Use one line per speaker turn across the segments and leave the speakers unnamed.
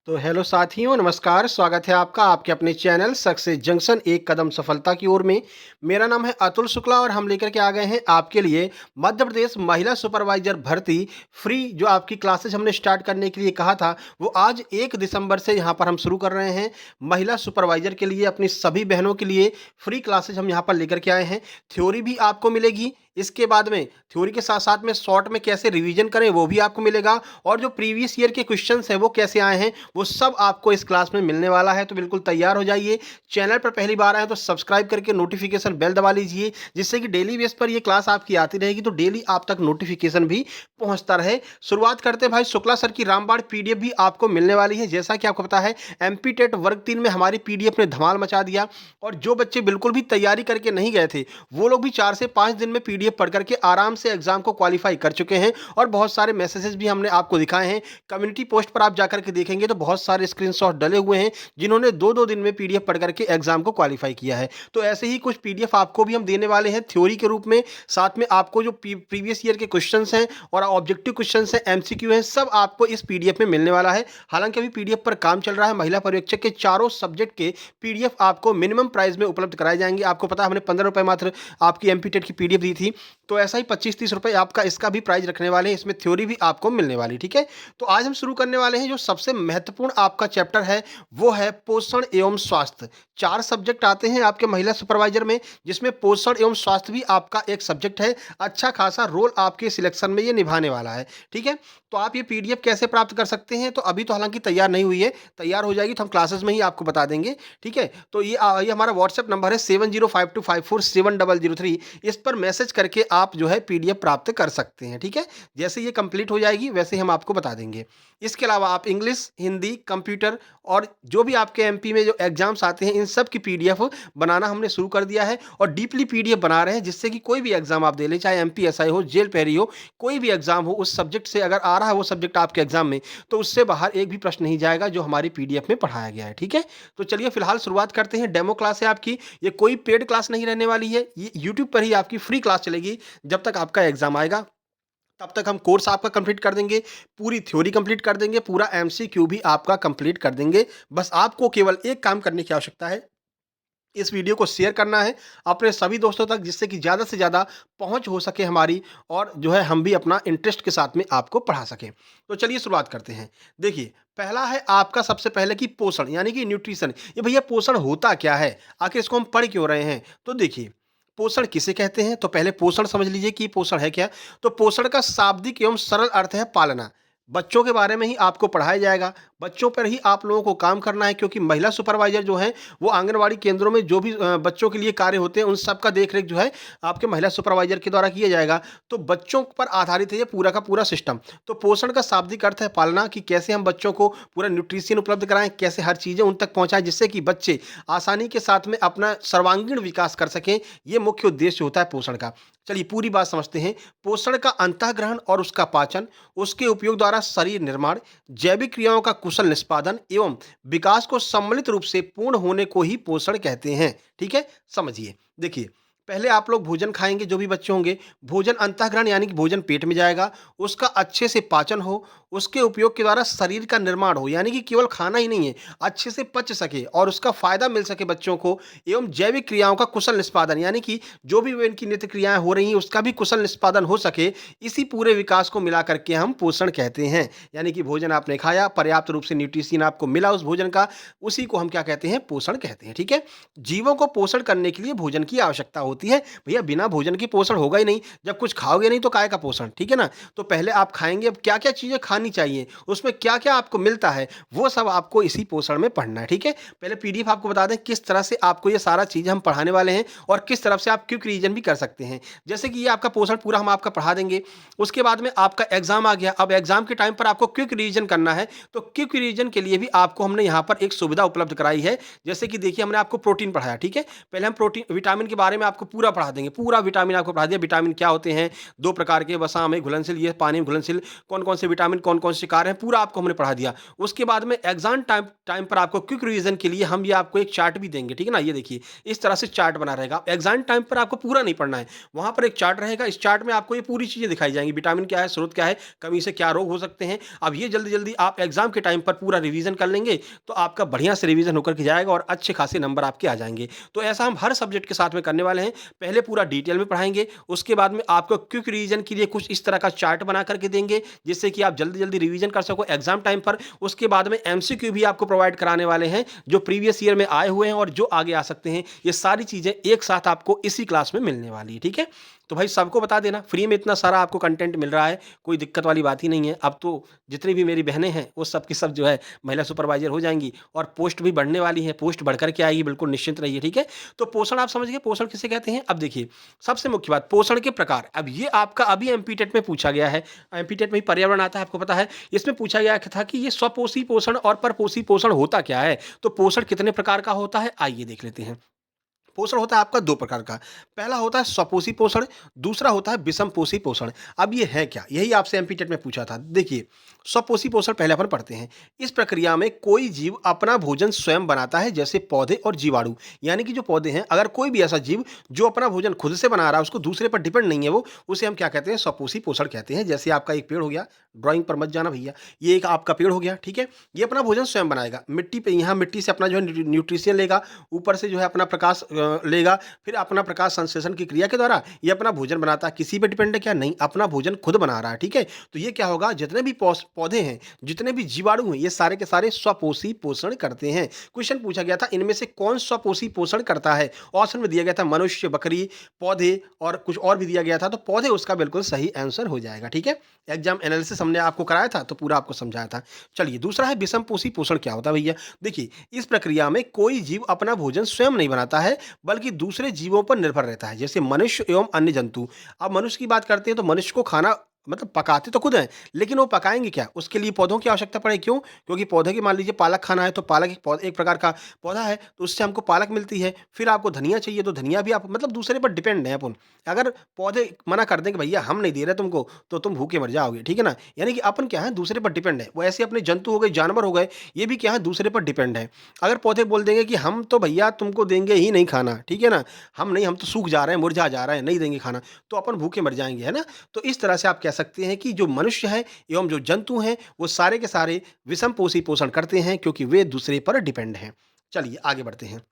तो हेलो साथियों, नमस्कार। स्वागत है आपका आपके अपने चैनल सक्सेस जंक्शन एक कदम सफलता की ओर में। मेरा नाम है अतुल शुक्ला और हम लेकर के आ गए हैं आपके लिए मध्य प्रदेश महिला सुपरवाइजर भर्ती फ्री। जो आपकी क्लासेस हमने स्टार्ट करने के लिए कहा था, वो आज 1 दिसंबर से यहाँ पर हम शुरू कर रहे हैं। महिला सुपरवाइजर के लिए, अपनी सभी बहनों के लिए फ्री क्लासेस हम यहाँ पर लेकर के आए हैं। थ्योरी भी आपको मिलेगी, इसके बाद में थ्योरी के साथ साथ में शॉर्ट में कैसे रिवीजन करें वो भी आपको मिलेगा, और जो प्रीवियस ईयर के क्वेश्चंस हैं वो कैसे आए हैं वो सब आपको इस क्लास में मिलने वाला है। तो बिल्कुल तैयार हो जाइए। चैनल पर पहली बार आए तो सब्सक्राइब करके नोटिफिकेशन बेल दबा लीजिए, जिससे कि डेली बेस पर ये क्लास आपकी आती रहेगी, तो डेली आप तक नोटिफिकेशन भी पहुंचता रहे। शुरुआत करते हैं भाई, शुक्ला सर की रामबाण पीडीएफ भी आपको मिलने वाली है। जैसा कि आपको पता है, एमपी टेट वर्ग 3 में हमारी पीडीएफ ने धमाल मचा दिया, और जो बच्चे बिल्कुल भी तैयारी करके नहीं गए थे वो लोग भी 4 से 5 दिन में पीडीएफ पढ़ करके आराम से एग्जाम को क्वालिफाई कर चुके हैं। और बहुत सारे मैसेजेस भी हमने आपको दिखाए हैं। कम्युनिटी पोस्ट पर आप जाकर के देखेंगे तो बहुत सारे स्क्रीनशॉट डले हुए हैं जिन्होंने 2-2 दिन में पीडीएफ पढ़ करके एग्जाम को क्वालिफाई किया है। तो ऐसे ही कुछ पीडीएफ आपको भी हम देने वाले हैं थ्योरी के रूप में। साथ में आपको जो प्रीवियस ईयर के क्वेश्चंस हैं और ऑब्जेक्टिव क्वेश्चंस हैं, एमसीक्यू हैं, सब आपको इस पीडीएफ में मिलने वाला है। हालांकि अभी पीडीएफ पर काम चल रहा है। महिला पर्यवेक्षक के चारों सब्जेक्ट के पीडीएफ आपको मिनिमम प्राइस में उपलब्ध कराए जाएंगे। आपको पता है, हमने 15 रुपए मात्र आपकी एमपी टेट की पीडीएफ दी थी, तो ऐसा ही 25-30 रुपए आपका इसका भी प्राइस रखने वाले हैं। इसमें थ्योरी भी आपको मिलने वाली, ठीक है। तो आज हम शुरू करने वाले हैं। जो सबसे महत्वपूर्ण आपका चैप्टर है वो है पोषण एवं स्वास्थ्य। 4 सब्जेक्ट आते हैं आपके महिला सुपरवाइजर में, जिसमें पोषण एवं स्वास्थ्य भी आपका एक सब्जेक्ट है। अच्छा खासा रोल आपके सिलेक्शन में ये निभाने वाला है, ठीक है। तो आप ये पीडीएफ कैसे प्राप्त कर सकते हैं, तो अभी तो हालांकि तैयार नहीं हुई है, तैयार हो जाएगी तो हम क्लासेस में ही आपको बता देंगे, ठीक है। तो ये हमारा व्हाट्सएप नंबर है 7052547003। इस पर मैसेज करके आप जो है पीडीएफ प्राप्त कर सकते हैं, ठीक है। जैसे ये कंप्लीट हो जाएगी वैसे ही हम आपको बता देंगे। इसके अलावा आप इंग्लिश, हिंदी, कंप्यूटर और जो भी आपके एमपी में जो एग्जाम्स आते हैं, इन सब की पीडीएफ बनाना हमने शुरू कर दिया है, और डीपली पीडीएफ बना रहे हैं, जिससे कि कोई भी एग्जाम आप दे लें, चाहे एमपीएसआई हो, जेल पहरी हो, कोई भी एग्जाम हो, उस सब्जेक्ट से अगर आ रहा है वो सब्जेक्ट आपके एग्जाम में, तो उससे बाहर एक भी प्रश्न नहीं जाएगा जो हमारी पीडीएफ में पढ़ाया गया है, ठीक है। तो चलिए फिलहाल शुरुआत करते हैं। डेमो क्लास है आपकी, ये कोई पेड क्लास नहीं रहने वाली है, ये यूट्यूब पर ही आपकी फ्री क्लास चलेगी जब तक आपका एग्जाम आएगा। तब तक हम कोर्स आपका कंप्लीट कर देंगे, पूरी थ्योरी कंप्लीट कर देंगे, पूरा एमसीक्यू भी आपका कंप्लीट कर देंगे। बस आपको केवल एक काम करने की आवश्यकता है, इस वीडियो को शेयर करना है अपने सभी दोस्तों तक, जिससे कि ज़्यादा से ज़्यादा पहुंच हो सके हमारी, और जो है हम भी अपना इंटरेस्ट के साथ में आपको पढ़ा सकें। तो चलिए शुरुआत करते हैं। देखिए, पहला है आपका सबसे पहले कि पोषण यानी कि न्यूट्रिशन। ये भैया पोषण होता क्या है, आखिर इसको हम पढ़ क्यों रहे हैं? तो देखिए, पोषण किसे कहते हैं, तो पहले पोषण समझ लीजिए कि पोषण है क्या। तो पोषण का शाब्दिक एवं सरल अर्थ है पालना। बच्चों के बारे में ही आपको पढ़ाया जाएगा, बच्चों पर ही आप लोगों को काम करना है, क्योंकि महिला सुपरवाइजर जो है वो आंगनवाड़ी केंद्रों में जो भी बच्चों के लिए कार्य होते हैं उन सब का देख रेख जो है आपके महिला सुपरवाइजर के द्वारा किया जाएगा। तो बच्चों पर आधारित है ये पूरा का पूरा सिस्टम। तो पोषण का शाब्दिक अर्थ है पालना, कि कैसे हम बच्चों को पूरा न्यूट्रिशन उपलब्ध कराएं, कैसे हर चीज़ें उन तक पहुंचाएं, जिससे कि बच्चे आसानी के साथ में अपना सर्वांगीण विकास कर सकें। ये मुख्य उद्देश्य होता है पोषण का। चलिए पूरी बात समझते हैं। पोषण का अंतःग्रहण और उसका पाचन, उसके उपयोग द्वारा शरीर निर्माण, जैविक क्रियाओं का कुशल निष्पादन एवं विकास को सम्मिलित रूप से पूर्ण होने को ही पोषण कहते हैं, ठीक है। समझिए, देखिए, पहले आप लोग भोजन खाएंगे, जो भी बच्चे होंगे, भोजन अंतःग्रहण यानी कि भोजन पेट में जाएगा, उसका अच्छे से पाचन हो, उसके उपयोग के द्वारा शरीर का निर्माण हो, यानी कि केवल खाना ही नहीं है, अच्छे से पच सके और उसका फायदा मिल सके बच्चों को, एवं जैविक क्रियाओं का कुशल निष्पादन, यानी कि जो भी इनकी नित्य क्रियाएं हो रही हैं उसका भी कुशल निष्पादन हो सके। इसी पूरे विकास को मिला करके हम पोषण कहते हैं। यानी कि भोजन आपने खाया, पर्याप्त रूप से न्यूट्रिशन आपको मिला उस भोजन का, उसी को हम क्या कहते हैं, पोषण कहते हैं, ठीक है। जीवों को पोषण करने के लिए भोजन की आवश्यकता होती है। भैया बिना भोजन के पोषण होगा ही नहीं, जब कुछ खाओगे नहीं तो काय का पोषण, ठीक है ना। तो पहले आप खाएंगे, अब क्या क्या चीजें खानी चाहिए, उसमें क्या क्या आपको मिलता है, वो सब आपको इसी पोषण में पढ़ना है, ठीक है। पहले पीडीएफ आपको बता दें किस तरह से आपको ये सारा चीज हम पढ़ाने वाले हैं, और किस तरफ से आप क्विक रिवीजन भी कर सकते हैं। जैसे कि ये आपका पोषण पूरा हम आपका पढ़ा देंगे, उसके बाद में आपका एग्जाम आ गया। अब एग्जाम के टाइम पर आपको क्विक रिवीजन करना है, तो क्विक रिवीजन के लिए भी आपको हमने यहाँ पर एक सुविधा उपलब्ध कराई है। जैसे कि देखिए, हमने आपको प्रोटीन पढ़ाया, ठीक है। पहले हम प्रोटीन विटामिन के बारे में आपको पूरा पढ़ा देंगे, पूरा विटामिन आपको पढ़ा दिया, विटामिन क्या होते हैं, 2 प्रकार के, वसा में घुलनशील, ये पानी में घुलनशील, कौन-कौन से विटामिन, कौन-कौन से कार्य हैं, पूरा आपको हमने पढ़ा दिया। उसके बाद में एग्ज़ाम टाइम टाइम पर आपको क्विक रिवीज़न के लिए हम ये आपको एक चार्ट भी देंगे, ठीक है ना? ये देखिए, इस तरह से चार्ट बना रहेगा। एग्ज़ाम टाइम पर आपको पूरा नहीं पढ़ना है, वहाँ पर एक चार्ट रहेगा, इस चार्ट में आपको ये पूरी चीज़ें दिखाई जाएँगी, विटामिन क्या है, स्रोत क्या है, कमी से क्या रोग हो सकते हैं। अब ये जल्दी-जल्दी आप एग्ज़ाम के टाइम पर पूरा रिवीज़न कर लेंगे, तो आपका बढ़िया से रिवीज़न होकर के जाएगा और अच्छे खासे नंबर आपके आ जाएँगे। तो ऐसा हम हर सब्जेक्ट के साथ में करने वाले हैं। पहले पूरा डिटेल में पढ़ाएँगे, उसके बाद में आपको क्विक रिवीज़न के लिए कुछ इस तरह का चार्ट बना कर के देंगे, जिससे कि आप जल्दी-जल्दी रिवीज़न कर सको एग्ज़ाम टाइम पर। उसके बाद में एमसीक्यू भी आपको प्रोवाइड कराने वाले हैं, जो प्रीवियस ईयर में आए हुए हैं और जो आगे आ सकते हैं। ये सारी चीज़ें एक साथ आपको इसी क्लास में मिलने वाली है, ठीक है? तो भाई सबको बता देना, फ्री में इतना सारा आपको कंटेंट मिल रहा है, कोई दिक्कत वाली बात ही नहीं है। अब तो जितनी भी मेरी बहनें हैं, वो सब की सब जो है महिला सुपरवाइज़र हो जाएँगी और पोस्ट भी बढ़ने वाली है, पोस्ट बढ़ कर के आएगी, बिल्कुल निश्चिंत रहिए, ठीक है? तो पोषण आप समझ गए, पोषण किसे कहते हैं? अब देखिए, सबसे मुख्य बात पोषण के प्रकार, अब ये आपका अभी एमपीटेट में पूछा गया है, एमपीटेट में ही पर्यावरण आता है, आपको पता है। इसमें पूछा गया था कि ये स्वपोषी पोषण और परपोषी पोषण होता क्या है? तो पोषण कितने प्रकार का होता है, आइए देख लेते हैं। पोषण होता है आपका 2 प्रकार का। पहला होता है स्वपोषी पोषण, दूसरा होता है विषमपोषी पोषण। अब ये है क्या? यही आपसे एमपीटेट में पूछा था। देखिए, स्वपोषी पोषण पहले अपन पढ़ते हैं। इस प्रक्रिया में कोई जीव अपना भोजन स्वयं बनाता है, जैसे पौधे और जीवाणु। यानी कि जो पौधे हैं, अगर कोई भी ऐसा जीव जो अपना भोजन खुद से बना रहा है, उसको दूसरे पर डिपेंड नहीं है वो, उसे हम क्या कहते हैं? स्वपोषी पोषण कहते हैं। जैसे आपका एक पेड़ हो गया, ड्राइंग पर मत जाना भैया। ये एक आपका पेड़ हो गया, ठीक है? ये अपना भोजन स्वयं बनाएगा। मिट्टी पे यहाँ मिट्टी से अपना जो है न्यूट्रिशन लेगा, ऊपर से जो है अपना प्रकाश लेगा, फिर अपना प्रकाश संश्लेषण की क्रिया के द्वारा ये अपना भोजन बनाता है। किसी पे डिपेंड है क्या? नहीं, अपना भोजन खुद बना रहा है, ठीक है? तो ये क्या होगा, जितने भी पौधे हैं, जितने भी जीवाणु हैं, ये सारे के सारे स्वपोषी पोषण करते हैं। क्वेश्चन पूछा गया था, इनमें से कौन स्वपोषी पोषण करता है? ऑप्शन में दिया गया था मनुष्य, बकरी, पौधे और कुछ और भी दिया गया था, तो पौधे उसका बिल्कुल सही आंसर हो जाएगा, ठीक है? एग्जाम एनालिसिस हमने आपको कराया था, तो पूरा आपको समझाया था। चलिए, दूसरा है विषमपोषी पोषण क्या होता है भैया? देखिए, इस प्रक्रिया में कोई जीव अपना भोजन स्वयं नहीं बनाता है, बल्कि दूसरे जीवों पर निर्भर रहता है, जैसे मनुष्य एवं अन्य जंतु। अब मनुष्य की बात करते हैं, तो मनुष्य को खाना मतलब पकाते तो खुद हैं, लेकिन वो पकाएँगे क्या? उसके लिए पौधों की आवश्यकता पड़े, क्यों? क्योंकि पौधे की मान लीजिए पालक खाना है, तो पालक एक प्रकार का पौधा है, तो उससे हमको पालक मिलती है। फिर आपको धनिया चाहिए, तो धनिया भी आप मतलब दूसरे पर डिपेंड हैं अपन। अगर पौधे मना कर दें कि भैया हम नहीं दे रहे तुमको, तो तुम भूखे मर जाओगे, ठीक है ना? यानी कि अपन क्या है, दूसरे पर डिपेंड है। वो ऐसे अपने जंतु हो गए, जानवर हो गए, ये भी क्या है, दूसरे पर डिपेंड है। अगर पौधे बोल देंगे कि हम तो भैया तुमको देंगे ही नहीं खाना, ठीक है ना? हम नहीं, हम तो सूख जा रहे हैं, मुरझा जा रहे हैं, नहीं देंगे खाना, तो अपन भूखे मर जाएँगे, है ना? तो इस तरह से आप कह सकते हैं कि जो मनुष्य है एवं जो जंतु हैं, वो सारे के सारे विषमपोषी पोषण करते हैं, क्योंकि वे दूसरे पर डिपेंड हैं। चलिए आगे बढ़ते हैं।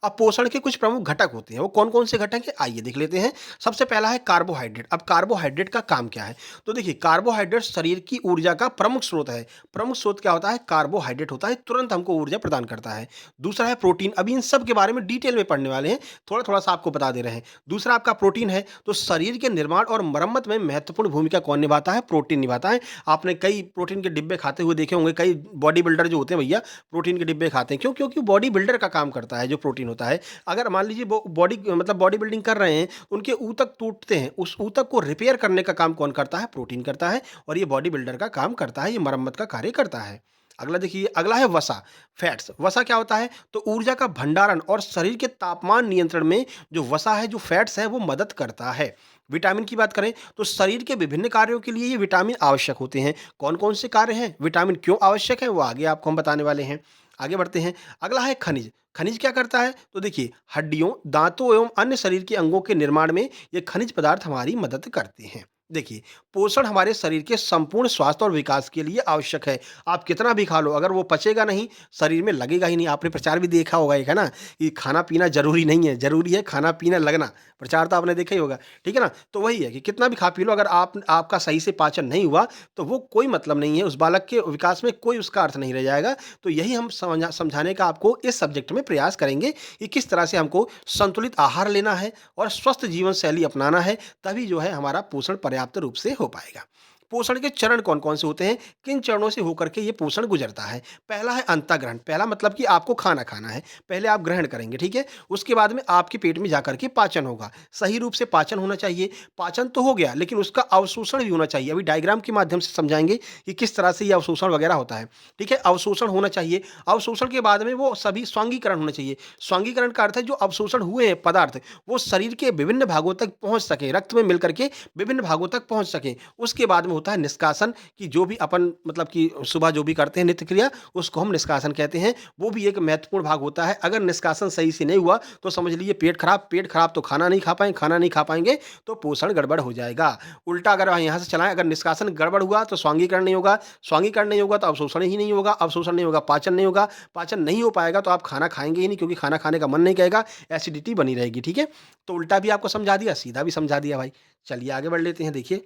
अब पोषण के कुछ प्रमुख घटक होते हैं, वो कौन-कौन से घटक हैं, आइए देख लेते हैं। सबसे पहला है कार्बोहाइड्रेट। अब कार्बोहाइड्रेट का काम क्या है? तो देखिए, कार्बोहाइड्रेट शरीर की ऊर्जा का प्रमुख स्रोत है। प्रमुख स्रोत क्या होता है? कार्बोहाइड्रेट होता है, तुरंत हमको ऊर्जा प्रदान करता है। दूसरा है प्रोटीन। अभी इन सब के बारे में डिटेल में पढ़ने वाले हैं, थोड़ा-थोड़ा सा आपको बता दे रहे हैं। दूसरा आपका प्रोटीन है, तो शरीर के निर्माण और मरम्मत में महत्वपूर्ण भूमिका कौन निभाता है? प्रोटीन निभाता है। आपने कई प्रोटीन के डिब्बे खाते हुए देखे होंगे, कई बॉडी बिल्डर जो होते हैं भैया, प्रोटीन के डिब्बे खाते हैं। क्यों? क्योंकि बॉडी बिल्डर का काम करता है जो प्रोटीन होता है। अगर मान लीजिए वो बॉडी मतलब बॉडी बिल्डिंग कर रहे हैं, उनके ऊतक टूटते हैं, उस ऊतक को रिपेयर करने का काम कौन करता है? प्रोटीन करता है, और ये बॉडी बिल्डर का काम करता है, ये मरम्मत का कार्य करता है। अगला देखिए, अगला है वसा, फैट्स। वसा क्या होता है? तो ऊर्जा का भंडारण और शरीर के तापमान नियंत्रण में जो वसा है, जो फैट्स है, वो मदद करता है। विटामिन की बात करें, तो शरीर के विभिन्न कार्यों के लिए ये विटामिन आवश्यक होते हैं। कौन-कौन से कार्य हैं? विटामिन क्यों आवश्यक है, वो आगे आपको हम बताने वाले हैं। आगे बढ़ते हैं। अगला है खनिज। खनिज क्या करता है? तो देखिए, हड्डियों, दांतों एवं अन्य शरीर के अंगों के निर्माण में ये खनिज पदार्थ हमारी मदद करते हैं। देखिए, पोषण हमारे शरीर के संपूर्ण स्वास्थ्य और विकास के लिए आवश्यक है। आप कितना भी खा लो, अगर वो पचेगा नहीं, शरीर में लगेगा ही नहीं। आपने प्रचार भी देखा होगा एक, है ना? कि खाना-पीना ज़रूरी नहीं है, ज़रूरी है खाना-पीना लगना। प्रचार तो आपने देखा ही होगा, ठीक है ना? तो वही है कि कितना भी खा पी लो, अगर आपका सही से पाचन नहीं हुआ, तो वो कोई मतलब नहीं है, उस बालक के विकास में कोई उसका अर्थ नहीं रह जाएगा। तो यही हम समझाने का आपको इस सब्जेक्ट में प्रयास करेंगे कि किस तरह से हमको संतुलित आहार लेना है और स्वस्थ जीवन शैली अपनाना है, तभी जो है हमारा पोषण पर्याप्त रूप से हो पाएगा। पोषण के चरण कौन-कौन से होते हैं, किन चरणों से होकर के ये पोषण गुजरता है। पहला है अंतःग्रहण, पहला मतलब कि आपको खाना खाना है, पहले आप ग्रहण करेंगे, ठीक है? उसके बाद में आपके पेट में जाकर के पाचन होगा, सही रूप से पाचन होना चाहिए। पाचन तो हो गया, लेकिन उसका अवशोषण भी होना चाहिए। अभी डायग्राम के माध्यम से समझाएँगे कि किस तरह से ये अवशोषण वगैरह होता है, ठीक है? अवशोषण होना चाहिए, अवशोषण के बाद में वो सभी स्वांगीकरण होना चाहिए। स्वांगीकरण का अर्थ है जो अवशोषण हुए हैं पदार्थ, वो शरीर के विभिन्न भागों तक पहुँच सकें, रक्त में मिल करके विभिन्न भागों तक पहुँच सकें। उसके बाद में होता है निष्कासन कि जो भी अपन मतलब कि सुबह जो भी करते हैं नित्य क्रिया, उसको हम निष्कासन कहते हैं। वो भी एक महत्वपूर्ण भाग होता है। अगर निष्कासन सही से नहीं हुआ, तो समझ लीजिए पेट खराब तो खाना नहीं खा पाएँगे, तो पोषण गड़बड़ हो जाएगा। उल्टा अगर यहाँ से चलाएँ, अगर निष्कासन गड़बड़ हुआ, तो स्वांगीकरण नहीं होगा, स्वांगीकरण नहीं होगा, तो अवशोषण ही नहीं होगा, अवशोषण नहीं होगा, पाचन नहीं होगा, पाचन नहीं हो पाएगा, तो आप खाना खाएँगे ही नहीं, क्योंकि खाना खाने का मन नहीं करेगा, एसिडिटी बनी रहेगी, ठीक है? तो उल्टा भी आपको समझा दिया, सीधा भी समझा दिया भाई। चलिए आगे बढ़ लेते हैं, देखिए।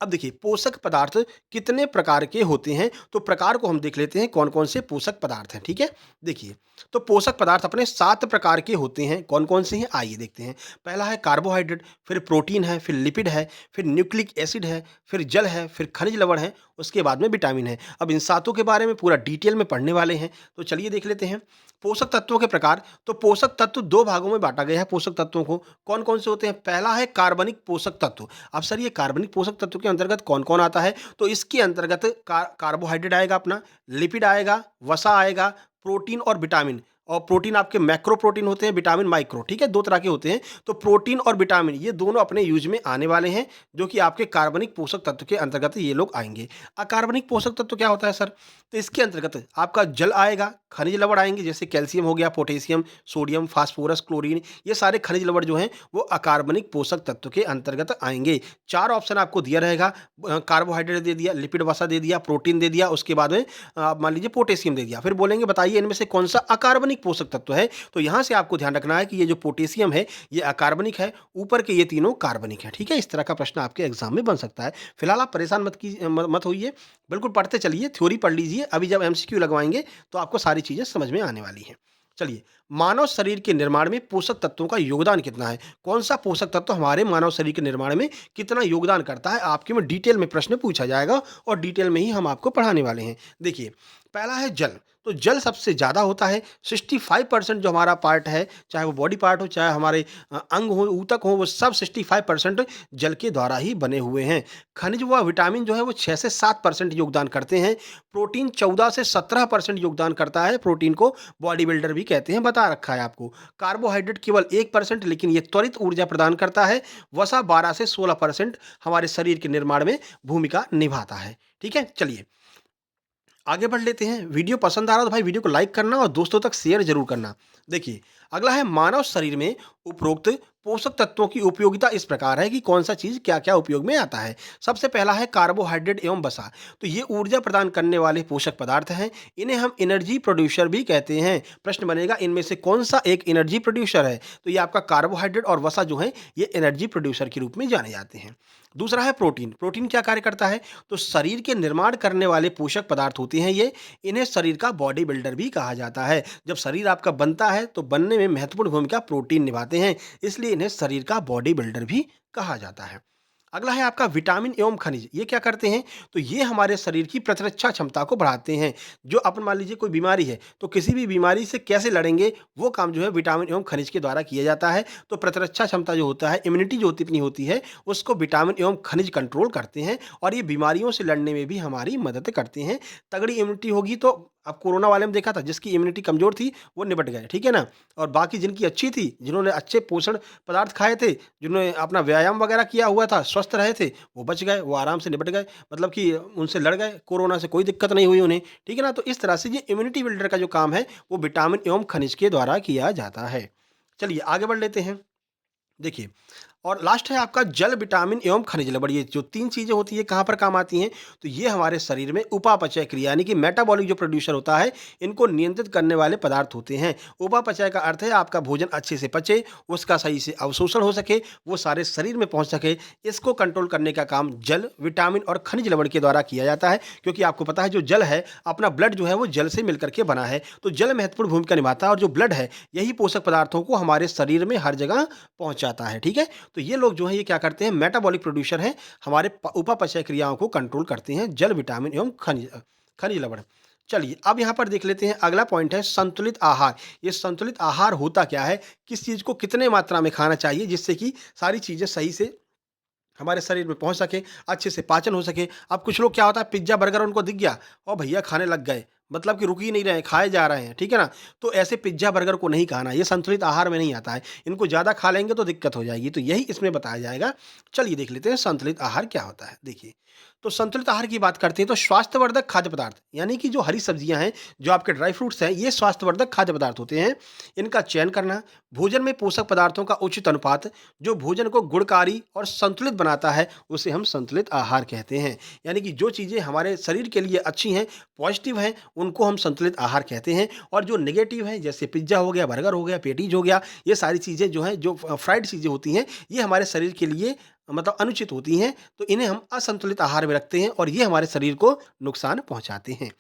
अब देखिए पोषक पदार्थ कितने प्रकार के होते हैं, तो प्रकार को हम देख लेते हैं कौन-कौन से पोषक पदार्थ हैं, ठीक है? देखिए, तो पोषक पदार्थ अपने 7 प्रकार के होते हैं, कौन-कौन से हैं आइए देखते हैं। पहला है कार्बोहाइड्रेट, फिर प्रोटीन है, फिर लिपिड है, फिर न्यूक्लिक एसिड है, फिर जल है, फिर खनिज लवण है, उसके बाद में विटामिन है। अब इन सातों के बारे में पूरा डिटेल में पढ़ने वाले हैं, तो चलिए देख लेते हैं। पोषक तत्वों के प्रकार, तो पोषक तत्व 2 भागों में बाँटा गया है पोषक तत्वों को, कौन-कौन से होते हैं? पहला है कार्बनिक पोषक तत्व। अब सर ये कार्बनिक पोषक तत्व के अंतर्गत कौन-कौन आता है? तो इसके अंतर्गत कार्बोहाइड्रेट आएगा अपना, लिपिड आएगा, वसा आएगा, प्रोटीन और विटामिन। और प्रोटीन आपके मैक्रो प्रोटीन होते हैं, विटामिन माइक्रो, ठीक है? 2 तरह के होते हैं। तो प्रोटीन और विटामिन ये दोनों अपने यूज़ में आने वाले हैं, जो कि आपके कार्बनिक पोषक तत्व के अंतर्गत ये लोग आएँगे। अकार्बनिक पोषक तत्व क्या होता है सर? तो इसके अंतर्गत आपका जल आएगा, खनिज लवण आएँगे, जैसे कैल्शियम हो गया, पोटेशियम, सोडियम, फास्फोरस, क्लोरीन, ये सारे खनिज लवण जो हैं, वो अकार्बनिक पोषक तत्व के अंतर्गत आएँगे। 4 ऑप्शन आपको दिया रहेगा, कार्बोहाइड्रेट दे दिया, लिपिड वसा दे दिया, प्रोटीन दे दिया, उसके बाद में मान लीजिए पोटेशियम दे दिया। फिर बोलेंगे बताइए इनमें से कौन-सा अकार्बनिक पोषक तत्व है? तो यहाँ से आपको ध्यान रखना है कि ये जो पोटेशियम है, ये अकार्बनिक है, ऊपर के ये तीनों कार्बनिक हैं, ठीक है? इस तरह का प्रश्न आपके एग्ज़ाम में बन सकता है। फिलहाल आप परेशान मत होइए, बिल्कुल पढ़ते चलिए, थ्योरी पढ़ लीजिए, अभी जब एमसीक्यू लगवाएँगे, तो आपको सारी चीज़ें समझ में आने वाली हैं। चलिए, मानव शरीर के निर्माण में पोषक तत्वों का योगदान कितना है? कौन-सा पोषक तत्व हमारे मानव शरीर के निर्माण में कितना योगदान करता है? आपके में डिटेल में प्रश्न पूछा जाएगा और डिटेल में ही हम आपको पढ़ाने वाले हैं। देखिए, पहला है जल, तो जल सबसे ज़्यादा होता है, 65% जो हमारा पार्ट है, चाहे वो बॉडी पार्ट हो, चाहे हमारे अंग हो, ऊतक हो, वो सब 65% जल के द्वारा ही बने हुए हैं। खनिज व विटामिन जो है वो 6 से 7% योगदान करते हैं। प्रोटीन 14 से 17% योगदान करता है, प्रोटीन को बॉडी बिल्डर भी कहते हैं, बता रखा है आपको। कार्बोहाइड्रेट केवल 1%, लेकिन ये त्वरित ऊर्जा प्रदान करता है। वसा 12 से 16% हमारे शरीर के निर्माण में भूमिका निभाता है। ठीक है? चलिए आगे बढ़ लेते हैं। वीडियो पसंद आ रहा हो तो भाई वीडियो को लाइक करना और दोस्तों तक शेयर जरूर करना। देखिए अगला है मानव शरीर में उपरोक्त पोषक तत्वों की उपयोगिता इस प्रकार है कि कौन सा चीज क्या क्या उपयोग में आता है। सबसे पहला है कार्बोहाइड्रेट एवं वसा, तो ये ऊर्जा प्रदान करने वाले पोषक पदार्थ हैं। इन्हें हम एनर्जी प्रोड्यूसर भी कहते हैं। प्रश्न बनेगा इनमें से कौन सा एक एनर्जी प्रोड्यूसर है, तो ये आपका कार्बोहाइड्रेट और वसा जो है ये एनर्जी प्रोड्यूसर के रूप में जाने जाते हैं। दूसरा है प्रोटीन। प्रोटीन क्या कार्य करता है, तो शरीर के निर्माण करने वाले पोषक पदार्थ होते हैं ये। इन्हें शरीर का बॉडी बिल्डर भी कहा जाता है। जब शरीर आपका बनता है तो बनने में महत्वपूर्ण भूमिका प्रोटीन निभाते हैं, इसलिए इन्हें शरीर का बॉडी बिल्डर भी कहा जाता है। अगला है आपका विटामिन एवं खनिज। ये क्या करते हैं, तो ये हमारे शरीर की प्रतिरक्षा क्षमता को बढ़ाते हैं। जो अपन मान लीजिए कोई बीमारी है तो किसी भी बीमारी से कैसे लड़ेंगे, वो काम जो है विटामिन एवं खनिज के द्वारा किया जाता है। तो प्रतिरक्षा क्षमता जो होता है, इम्यूनिटी जो होती अपनी होती है, उसको विटामिन एवं खनिज कंट्रोल करते हैं और ये बीमारियों से लड़ने में भी हमारी मदद करते हैं। तगड़ी इम्यूनिटी होगी तो अब कोरोना वाले में देखा था, जिसकी इम्यूनिटी कमजोर थी वो निपट गए, ठीक है ना। और बाकी जिनकी अच्छी थी, जिन्होंने अच्छे पोषण पदार्थ खाए थे, जिन्होंने अपना व्यायाम वगैरह किया हुआ था, स्वस्थ रहे थे, वो बच गए, वो आराम से निपट गए, मतलब कि उनसे लड़ गए, कोरोना से कोई दिक्कत नहीं हुई उन्हें, ठीक है ना। तो इस तरह से ये इम्यूनिटी बिल्डर का जो काम है वो विटामिन एवं खनिज के द्वारा किया जाता है। चलिए आगे बढ़ लेते हैं। देखिए और लास्ट है आपका जल, विटामिन एवं खनिज लवण। ये जो 3 चीज़ें होती है कहाँ पर काम आती हैं, तो ये हमारे शरीर में उपापचय क्रिया यानी कि मेटाबॉलिक जो प्रोड्यूसर होता है, इनको नियंत्रित करने वाले पदार्थ होते हैं। उपापचय का अर्थ है आपका भोजन अच्छे से पचे, उसका सही से अवशोषण हो सके, वो सारे शरीर में पहुंच सके। इसको कंट्रोल करने का काम जल, विटामिन और खनिज लवण के द्वारा किया जाता है। क्योंकि आपको पता है जो जल है, अपना ब्लड जो है वो जल से मिलकर के बना है, तो जल महत्वपूर्ण भूमिका निभाता है और जो ब्लड है यही पोषक पदार्थों को हमारे शरीर में हर जगह पहुंचाता है। ठीक है, तो ये लोग जो हैं ये क्या करते हैं, मेटाबॉलिक प्रोड्यूसर हैं, हमारे उपापचय क्रियाओं को कंट्रोल करते हैं, जल, विटामिन एवं खनिज लवण। चलिए अब यहाँ पर देख लेते हैं, अगला पॉइंट है संतुलित आहार। ये संतुलित आहार होता क्या है, किस चीज़ को कितने मात्रा में खाना चाहिए जिससे कि सारी चीज़ें सही से हमारे शरीर में पहुँच सके, अच्छे से पाचन हो सके। अब कुछ लोग क्या होता है, पिज़्ज़ा, बर्गर उनको दिख गया और भैया खाने लग गए, मतलब कि रुक ही नहीं रहे हैं, खाए जा रहे हैं, ठीक है ना? तो ऐसे पिज़्ज़ा, बर्गर को नहीं खाना, ये संतुलित आहार में नहीं आता है। इनको ज़्यादा खा लेंगे तो दिक्कत हो जाएगी, तो यही इसमें बताया जाएगा। चलिए देख लेते हैं संतुलित आहार क्या होता है। देखिए, तो संतुलित आहार की बात करते हैं तो स्वास्थ्यवर्धक खाद्य पदार्थ, यानी कि जो हरी सब्जियाँ हैं, जो आपके ड्राई फ्रूट्स हैं, ये स्वास्थ्यवर्धक खाद्य पदार्थ होते हैं। इनका चयन करना, भोजन में पोषक पदार्थों का उचित अनुपात, जो भोजन को गुणकारी और संतुलित बनाता है, उसे हम संतुलित आहार कहते हैं। यानी कि जो चीज़ें हमारे शरीर के लिए अच्छी हैं, पॉजिटिव हैं, उनको हम संतुलित आहार कहते हैं। और जो नेगेटिव है, जैसे पिज़्ज़ा हो गया, बर्गर हो गया, पैटीज़ हो गया, ये सारी चीज़ें जो हैं, जो फ्राइड चीज़ें होती हैं, ये हमारे शरीर के लिए मतलब अनुचित होती हैं, तो इन्हें हम असंतुलित आहार में रखते हैं और ये हमारे शरीर को नुकसान पहुँचाते हैं।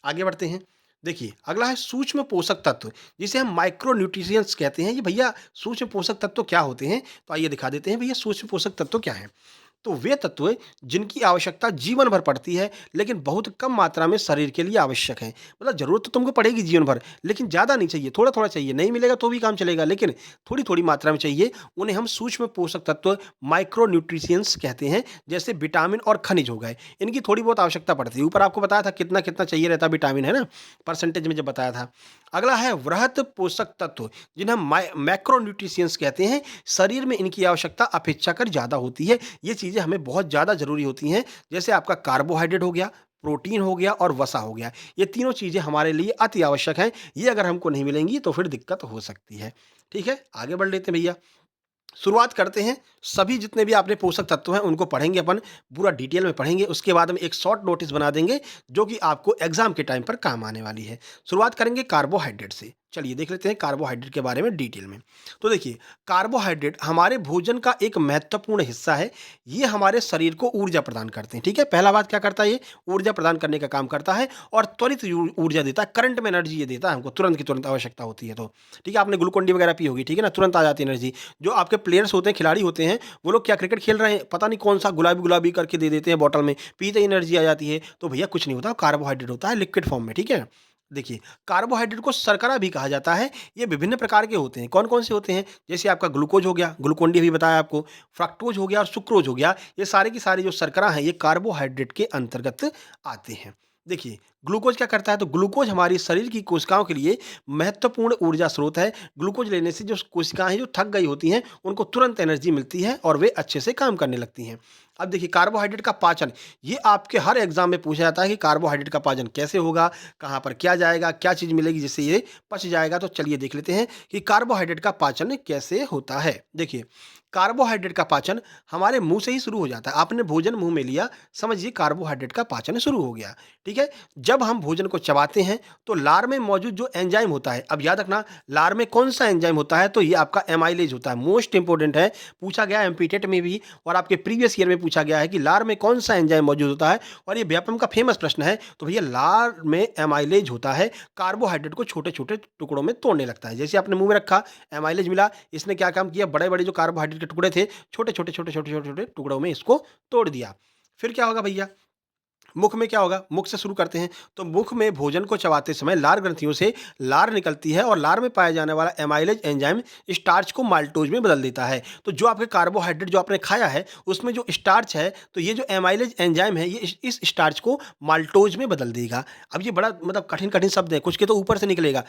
आगे बढ़ते हैं। देखिए, अगला है सूक्ष्म पोषक तत्व, जिसे हम माइक्रो न्यूट्रिशंस कहते हैं। ये भैया सूक्ष्म पोषक तत्व क्या होते हैं? तो आइए दिखा देते हैं भैया सूक्ष्म पोषक तत्व क्या हैं। तो वे तत्व जिनकी आवश्यकता जीवन भर पड़ती है, लेकिन बहुत कम मात्रा में शरीर के लिए आवश्यक है। मतलब ज़रूरत तो तुमको पड़ेगी जीवन भर, लेकिन ज़्यादा नहीं चाहिए, थोड़ा-थोड़ा चाहिए। नहीं मिलेगा तो भी काम चलेगा, लेकिन थोड़ी-थोड़ी मात्रा में चाहिए। उन्हें हम सूक्ष्म पोषक तत्व, माइक्रो न्यूट्रिशियंस कहते हैं। जैसे विटामिन और खनिज हो गए, इनकी थोड़ी बहुत आवश्यकता पड़ती है। ऊपर आपको बताया था कितना-कितना चाहिए रहता है विटामिन, है ना? परसेंटेज में जब बताया था। अगला है वृहत पोषक तत्व, जिन्हें हम मैक्रो न्यूट्रिशियंस कहते हैं। शरीर में इनकी आवश्यकता अपेक्षाकृत ज़्यादा होती है। ये चीज़ें हमें बहुत ज़्यादा ज़रूरी होती हैं। जैसे आपका कार्बोहाइड्रेट हो गया, प्रोटीन हो गया और वसा हो गया। ये तीनों चीज़ें हमारे लिए अति आवश्यक हैं। ये अगर हमको नहीं मिलेंगी तो फिर दिक्कत हो सकती है। ठीक है, आगे बढ़ लेते हैं भैया। शुरुआत करते हैं। सभी जितने भी आपने पोषक तत्व हैं उनको पढ़ेंगे अपन, पूरा डिटेल में पढ़ेंगे। उसके बाद हम एक शॉर्ट नोटिस बना देंगे जो कि आपको एग्जाम के टाइम पर काम आने वाली है। शुरुआत करेंगे कार्बोहाइड्रेट से। चलिए देख लेते हैं कार्बोहाइड्रेट के बारे में डिटेल में। तो देखिए, कार्बोहाइड्रेट हमारे भोजन का एक महत्वपूर्ण हिस्सा है। ये हमारे शरीर को ऊर्जा प्रदान करते हैं। ठीक है, पहला बात क्या करता है, ये ऊर्जा प्रदान करने का काम करता है और त्वरित ऊर्जा देता है। करंट में एनर्जी ये देता है हमको, तुरंत की तुरंत आवश्यकता होती है। तो ठीक है, आपने ग्लूकोन डी वगैरह पी होगी, ठीक है ना, तुरंत आ जाती है एनर्जी। जो आपके प्लेयर्स होते हैं, खिलाड़ी होते हैं, वो लोग क्या क्रिकेट खेल रहे हैं, पता नहीं कौन सा गुलाबी-गुलाबी करके दे देते हैं बॉटल में, पीते ही एनर्जी आ जाती है। तो भैया कुछ नहीं होता, कार्बोहाइड्रेट होता है लिक्विड फॉर्म में, ठीक है। देखिए, कार्बोहाइड्रेट को शर्करा भी कहा जाता है। ये विभिन्न प्रकार के होते हैं। कौन-कौन से होते हैं? जैसे आपका ग्लूकोज हो गया, ग्लूकोन डी अभी बताया आपको, फ्रक्टोज हो गया और सुक्रोज हो गया। ये सारे की सारी जो शर्करा हैं, ये कार्बोहाइड्रेट के अंतर्गत आते हैं। देखिए, ग्लूकोज क्या करता है, तो ग्लूकोज हमारी शरीर की कोशिकाओं के लिए महत्वपूर्ण ऊर्जा स्रोत है। ग्लूकोज लेने से जो कोशिकाएं जो थक गई होती हैं, उनको तुरंत एनर्जी मिलती है और वे अच्छे से काम करने लगती हैं। अब देखिए, कार्बोहाइड्रेट का पाचन, ये आपके हर एग्जाम में पूछा जाता है कि कार्बोहाइड्रेट का पाचन कैसे होगा, कहाँ पर क्या जाएगा, क्या चीज़ मिलेगी जिससे ये पच जाएगा। तो चलिए देख लेते हैं कि कार्बोहाइड्रेट का पाचन कैसे होता है। देखिए, कार्बोहाइड्रेट का पाचन हमारे मुंह से ही शुरू हो जाता है। आपने भोजन मुंह में लिया, समझिए कार्बोहाइड्रेट का पाचन शुरू हो गया। ठीक है, जब हम भोजन को चबाते हैं तो लार में मौजूद जो एंजाइम होता है, अब याद रखना लार में कौन सा एंजाइम होता है, तो ये आपका एमाइलेज होता है। मोस्ट इंपोर्टेंट है, पूछा गया एमपी टेट में भी और आपके प्रीवियस ईयर में पूछा गया है कि लार में कौन सा एंजाइम मौजूद होता है, और ये व्यापम का फेमस प्रश्न है। तो भैया लार में एमाइलेज होता है, कार्बोहाइड्रेट को छोटे छोटे टुकड़ों में तोड़ने लगता है। जैसे आपने मुंह में रखा, एमाइलेज मिला, इसने क्या काम किया, बड़े बड़े जो कार्बोहाइड्रेट के टुकड़े थे, छोटे छोटे छोटे छोटे छोटे छोटे टुकड़ों में इसको तोड़ दिया। फिर क्या होगा भैया, मुख में क्या होगा, मुख से शुरू करते हैं। तो मुख में भोजन को चबाते समय लार ग्रंथियों से लार निकलती है और लार में पाया जाने वाला एमाइलेज एंजाइम स्टार्च को माल्टोज में बदल देता है। तो जो आपके कार्बोहाइड्रेट जो आपने खाया है, उसमें जो स्टार्च है, तो ये जो एमाइलेज एंजाइम है, ये इस स्टार्च को माल्टोज में बदल देगा। अब ये बड़ा मतलब कठिन कठिन शब्द है, कुछ के तो ऊपर से निकलेगा,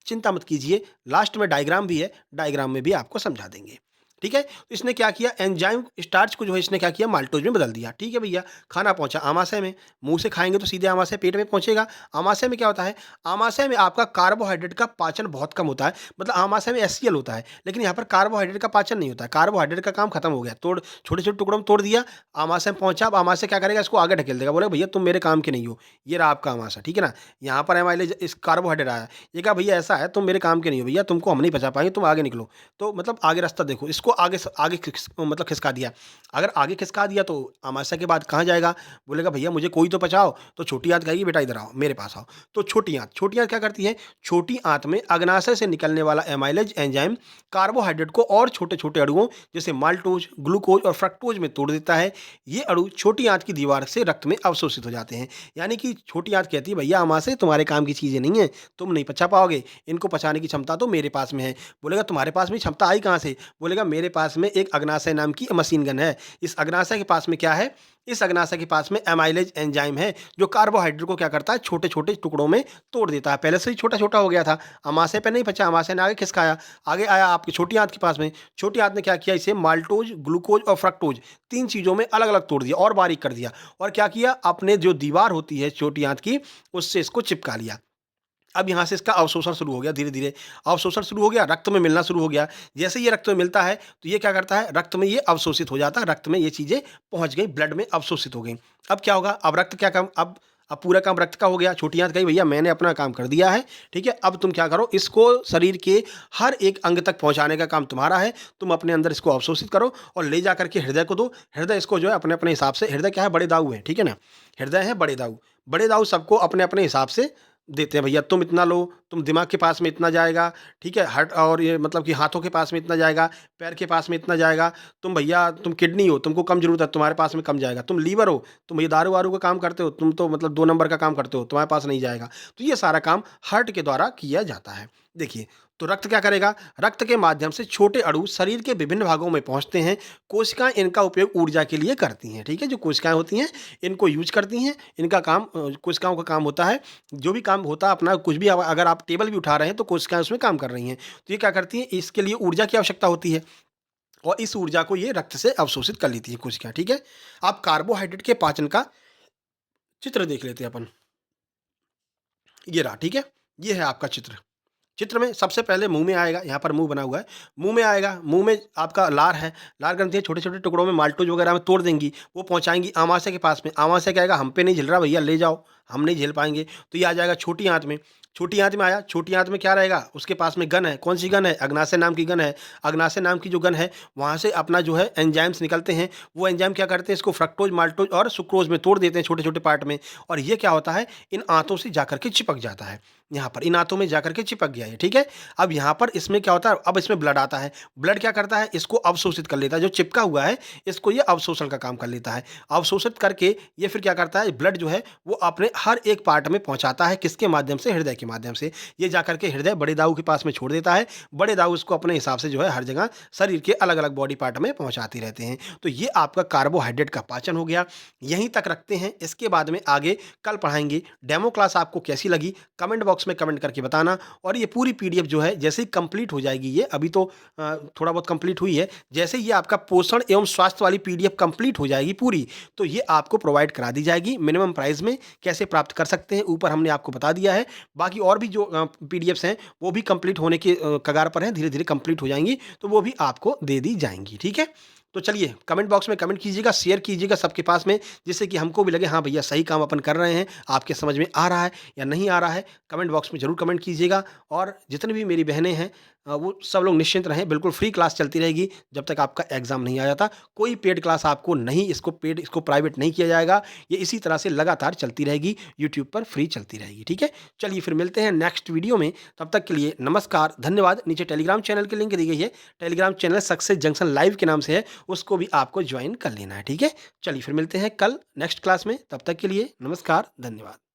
चिंता मत कीजिए, लास्ट में डायग्राम भी है, डायग्राम में भी आपको समझा देंगे। ठीक है, तो इसने क्या किया, एंजाइम स्टार्च को जो है इसने क्या किया, माल्टोज में बदल दिया। ठीक है भैया, खाना पहुंचा आमाशय में, मुंह से खाएंगे तो सीधे आमाशय पेट में पहुंचेगा। आमाशय में क्या होता है, आमाशय में आपका कार्बोहाइड्रेट का पाचन बहुत कम होता है। मतलब आमाशय में एचसीएल होता है, लेकिन यहाँ पर कार्बोहाइड्रेट का पाचन नहीं होता है। कार्बोहाइड्रेट का काम खत्म हो गया, तोड़ छोटे छोटे टुकड़ों में तोड़ दिया, आमाशय में पहुंचा। अब आमाशय क्या करेगा, इसको आगे ढकेल देगा, बोले भैया तुम मेरे काम के नहीं हो, ये रहा आपका आमाशय। ठीक है ना, यहाँ पर एमाइलेज इस कार्बोहाइड्रेट आया, ये कहा भैया ऐसा है, तुम मेरे काम के नहीं हो भैया, तुमको हम नहीं बचा पाएंगे, तुम आगे निकलो। तो मतलब आगे रास्ता देखो, इसको इसको आगे मतलब खिसका दिया। अगर आगे खिसका दिया तो अमावस्या के बाद कहाँ जाएगा? बोलेगा भैया मुझे कोई तो बचाओ, तो छोटी आँत कहेगी बेटा इधर आओ, मेरे पास आओ। तो छोटी आँत क्या करती है? छोटी आँत में अग्नाशय से निकलने वाला एमाइलेज एंजाइम कार्बोहाइड्रेट को और छोटे-छोटे अणुओं जैसे माल्टोज, ग्लूकोज और फ्रक्टोज में तोड़ देता है। ये अणु छोटी आँत की दीवार से रक्त में अवशोषित हो जाते हैं। यानी कि छोटी आँत कहती है भैया अमाशय तुम्हारे काम की चीज़ें नहीं है, तुम नहीं पचा पाओगे, इनको पचाने की क्षमता तो मेरे पास में है। बोलेगा तुम्हारे पास में क्षमता आई कहाँ से? बोलेगा मेरे पास में एक अग्नाशय नाम की मशीन गन है। इस अग्नाशय के पास में क्या है? इस अग्नाशय के पास में एमाइलेज एंजाइम है जो कार्बोहाइड्रेट को क्या करता है? छोटे-छोटे टुकड़ों में तोड़ देता है। पहले से ही छोटा-छोटा हो गया था, अमाशय पे नहीं पचा, अमाशय ने आगे खिसकाया, आगे आया आपकी छोटी आँत के पास में। छोटी आँत ने क्या किया? इसे माल्टोज, ग्लूकोज और फ्रक्टोज 3 चीज़ों में अलग-अलग तोड़ दिया और बारीक कर दिया और क्या किया? अपने जो दीवार होती है छोटी आँत की, उससे इसको चिपका लिया। अब यहाँ से इसका अवशोषण शुरू हो गया धीरे-धीरे, अवशोषण शुरू हो गया, रक्त में मिलना शुरू हो गया। जैसे ही ये रक्त में मिलता है, तो ये क्या करता है? रक्त में ये अवशोषित हो जाता है, रक्त में ये चीज़ें पहुँच गई, ब्लड में अवशोषित हो गई। अब क्या होगा? अब रक्त क्या काम अब पूरा काम रक्त का हो गया। छोटी आँत कही भैया मैंने अपना काम कर दिया है, ठीक है? अब तुम क्या करो? इसको शरीर के हर एक अंग तक पहुँचाने का काम तुम्हारा है। तुम अपने अंदर इसको अवशोषित करो और ले जा कर के हृदय को दो। हृदय इसको जो है अपने-अपने हिसाब से, हृदय क्या है? बड़े दाऊ हैं, ठीक है ना? हृदय है बड़े दाऊ। बड़े दाऊ सबको अपने-अपने हिसाब से देते हैं भैया तुम इतना लो, तुम दिमाग के पास में इतना जाएगा, ठीक है? हार्ट और ये मतलब कि हाथों के पास में इतना जाएगा, पैर के पास में इतना जाएगा। तुम भैया तुम किडनी हो, तुमको कम ज़रूरत है, तुम्हारे पास में कम जाएगा। तुम लीवर हो, तुम भैया दारू-वारू का काम करते हो, तुम तो मतलब 2 नंबर का काम करते हो, तुम्हारे पास नहीं जाएगा। तो ये सारा काम हार्ट के द्वारा किया जाता है। देखिए, तो रक्त क्या करेगा? रक्त के माध्यम से छोटे अणु शरीर के विभिन्न भागों में पहुँचते हैं। कोशिकाएँ इनका उपयोग ऊर्जा के लिए करती हैं, ठीक है? जो कोशिकाएँ होती हैं, इनको यूज़ करती हैं। इनका काम कोशिकाओं का काम होता है, जो भी काम होता है अपना कुछ भी अगर आप टेबल भी उठा रहे हैं, तो कोशिकाएँ उसमें काम कर रही हैं। तो ये क्या करती हैं? इसके लिए ऊर्जा की आवश्यकता होती है और इस ऊर्जा को ये रक्त से अवशोषित कर लेती है कोशिका, ठीक है? अब कार्बोहाइड्रेट के पाचन का चित्र देख लेते हैं अपन। ये रहा, ठीक है? ये है आपका चित्र। चित्र में सबसे पहले मुँह में आएगा, यहाँ पर मुँह बना हुआ है। मुँह में आएगा, मुँह में आपका लार है, लार ग्रंथियाँ छोटे-छोटे टुकड़ों में माल्टोज वगैरह में तोड़ देंगी, वो पहुँचाएँगी अमाशय के पास में। अमाशय क्या आएगा? हम पे नहीं झेल रहा भैया ले जाओ, हम नहीं झेल पाएँगे। तो ये आ जाएगा छोटी आँत में। छोटी आँत में आया, छोटी आँत में क्या रहेगा? उसके पास में गन है, कौन-सी गन है? अग्नाशय नाम की गन है। अग्नाशय नाम की जो गन है, वहाँ से अपना जो है एंजाइम्स निकलते हैं। वो एंजाइम क्या करते हैं? इसको फ्रक्टोज, माल्टोज और सुक्रोज में तोड़ देते हैं छोटे-छोटे पार्ट में और ये क्या होता है? इन आँतों से जाकर के चिपक जाता है। यहाँ पर इन आँतों में जाकर के चिपक गया ये, ठीक है? अब यहाँ पर इसमें क्या होता है? अब इसमें ब्लड आता है। ब्लड क्या करता है? इसको अवशोषित कर लेता है। जो चिपका हुआ है, इसको ये अवशोषण का काम कर लेता है। अवशोषित करके ये फिर क्या करता है? ब्लड जो है, वो अपने हर एक पार्ट में पहुँचाता है। किसके माध्यम से? हृदय के माध्यम से। ये जाकर के हृदय बड़े दाऊ के पास में छोड़ देता है। बड़े दाऊ इसको अपने हिसाब से जो है हर जगह शरीर के अलग-अलग बॉडी पार्ट में पहुँचाते रहते हैं। तो ये आपका कार्बोहाइड्रेट का पाचन हो गया। यहीं तक रखते हैं। इसके बाद में आगे कल पढ़ाएँगे। डेमो क्लास आपको कैसी लगी? कमेंट बॉक्स में कमेंट करके बताना और ये पूरी पीडीएफ जो है जैसे ही कंप्लीट हो जाएगी ये अभी तो थोड़ा बहुत कंप्लीट हुई है। जैसे ही ये आपका पोषण एवं स्वास्थ्य वाली पीडीएफ कंप्लीट हो जाएगी पूरी, तो ये आपको प्रोवाइड करा दी जाएगी मिनिमम प्राइस में। कैसे प्राप्त कर सकते हैं ऊपर हमने आपको बता दिया है। बाकी और भी जो पीडीएफ्स हैं वो भी कंप्लीट होने के कगार पर हैं, धीरे-धीरे कंप्लीट हो जाएँगी, तो वो भी आपको दे दी जाएँगी, ठीक है? तो चलिए कमेंट बॉक्स में कमेंट कीजिएगा, शेयर कीजिएगा सबके पास में, जिससे कि हमको भी लगे हाँ भैया सही काम अपन कर रहे हैं, आपके समझ में आ रहा है या नहीं आ रहा है, कमेंट बॉक्स में ज़रूर कमेंट कीजिएगा। और जितनी भी मेरी बहनें हैं वो सब लोग निश्चिंत रहें, बिल्कुल फ्री क्लास चलती रहेगी जब तक आपका एग्ज़ाम नहीं आ जाता। कोई पेड क्लास आपको नहीं, इसको प्राइवेट नहीं किया जाएगा, ये इसी तरह से लगातार चलती रहेगी, यूट्यूब पर फ्री चलती रहेगी, ठीक है? चलिए फिर मिलते हैं नेक्स्ट वीडियो में, तब तक के लिए नमस्कार, धन्यवाद। नीचे टेलीग्राम चैनल की लिंक दी गई है, Telegram channel success junction live के नाम से है, उसको भी आपको ज्वाइन कर लेना है, ठीक है? चलिए फिर मिलते हैं कल नेक्स्ट क्लास में, तब तक के लिए नमस्कार, धन्यवाद।